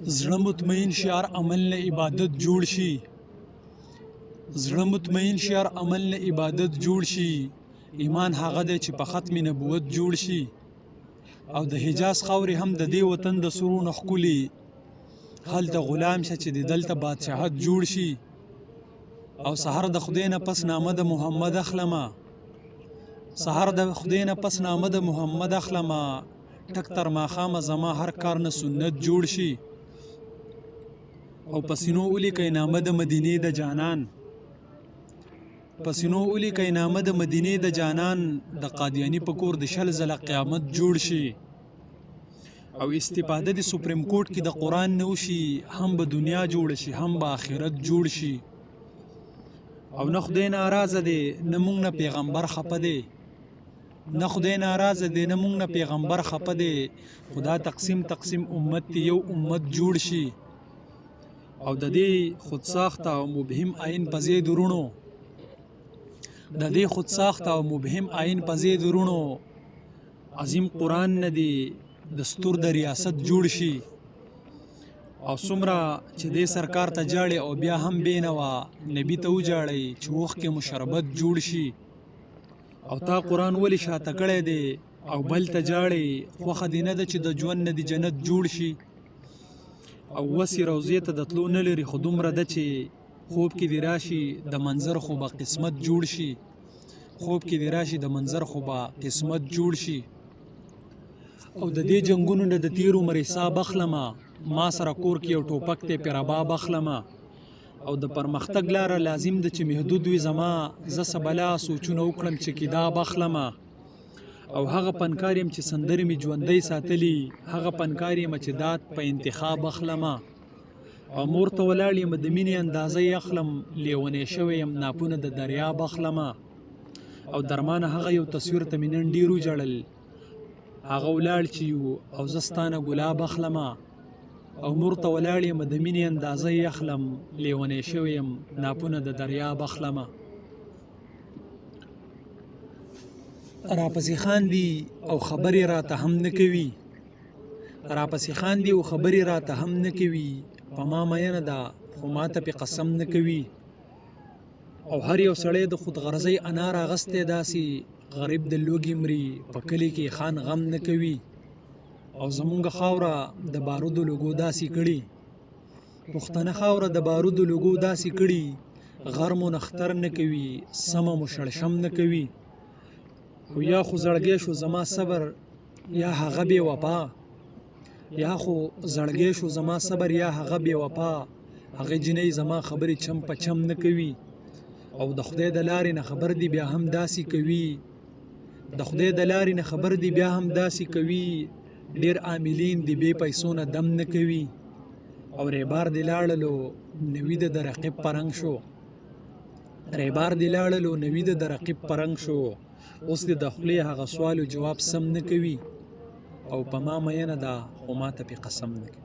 زړه مطمئن شعر عمل نه عبادت جوړ شي. زړه مطمئن شعر عمل نه عبادت جوړ شي. ایمان هغه دی چې په ختم نبوت جوړ شي. او د حجاز خاورې هم د دې وطن د سرونو ښکلي، هلته غلام شه چې د دلته بادشاهت جوړ شي. او سحر د خدای نه پس نامه د محمد اخلمه، سحر د خدای نه پس نامه د محمد اخلمه، ټک تر ماښامه زما هر کار نه سنت جوړ شي. او پسینو ولیکئ نامه د مدینې د جانان، پسینو ولیکئ نامه د مدینې د جانان، د قادیانی په کور د شل ځله قیامت جوړ شي. او استفاده د سپریم کورټ کې د قرآن نه وشي، هم به دنیا جوړ شي هم به آخرت جوړ شي. او نه خدای ناراضه دی نه مونږ نه پیغمبر خفه دی، نه خدای ناراضه دی نه مونږ نه پیغمبر خفه دی. خدا تقسیم تقسیم امت دی یو امت جوړ شي. او د دې خود ساخته او مبهم آئین په ځای درونو، د دې خود ساخته او مبهم آئین په ځای درونو، عظیم قرآن نه دی دستور د ریاست جوړ شي. او څومره چې دې سرکار ته جاړي او بیا هم بینوا نبی ته وجاړئ چې وښکې مو شربت جوړ شي. او تا قرآن ولې شاته کړی دی او بل ته جاړئ، خوښه دې نه ده چې د ژوند نه د جنت جوړ شي. او وسې روضې ته د تلو نه لري خو دومره ده چې خوب کې دې راشي د منظر خو به قسمت جوړ شي، خوب کې دې راشي د منظر خو به قسمت جوړ شي. او د دې جنگونو نه د تیر عمر حساب اخلمه، ما سره کور کې یو ټوپک دی پې رباب اخلمه. او د پرمختګ لاره لازم ده چې محدود وي زما، زه څه بلا سوچونه وکړم چې کتاب اخلمه. او هغه پنکار یم چې سندرې مې ژوندی ساتلي، هغه پنکار یم چې داد په انتخاب اخلمه. او مور ته ولاړ یم د مینې اندازه یې اخلم، لیونی شوی یم ناپونه د دریاب اخلمه. او درمانه هغه یو تصویر ته مې نن ډېر وژړل، هغه ولاړ چې یو او زه ستانه ګلاب اخلمه. او مور ته ولاړ یم د مینې اندازه یې اخلم، لیونی شوی یم ناپونه د دریاب اخلمه. راپسې خاندي او خبرې راته هم نه کوي، راپسې خاندي او خبرې راته هم نه کوي. په ما مینه ده خو ماته پې قسم نه کوي. او هر یو سړی د خود غرضۍ انار اغستی داسې، غریب د لوږې مري په کلي کې خان غم نه کوي. او زمونږ خاوره د بارودو لوګو داسې کړي، پښتنه خاوره د بارودو لوګو داسې کړي. غر مو نختر نه کوي سمه مو شړشم نه کوي. خو یا خو زړګی شو زما صبر یا هغه بې وفا، یا خو زړګی شو زما صبر یا هغه بې وفا. هغه جنۍ زما خبرې چم په چم نه کوي. او د خدای د لارې نه خبر دی بیا هم داسې کوي، د خدای د لارې نه خبر دی بیا هم داسې کوي. ډېر عاملین دی بې پیسو نه دم نه کوي. او ریبار دی لاړلو نوی د رقیب پرنګ شو، ریبار دی لاړلو نوی د رقیب پرنګ شو. اوس د خولې هغه سوال او جواب سم نه کوي. او په ما مینه ده خو ماته پې قسم نه کوي.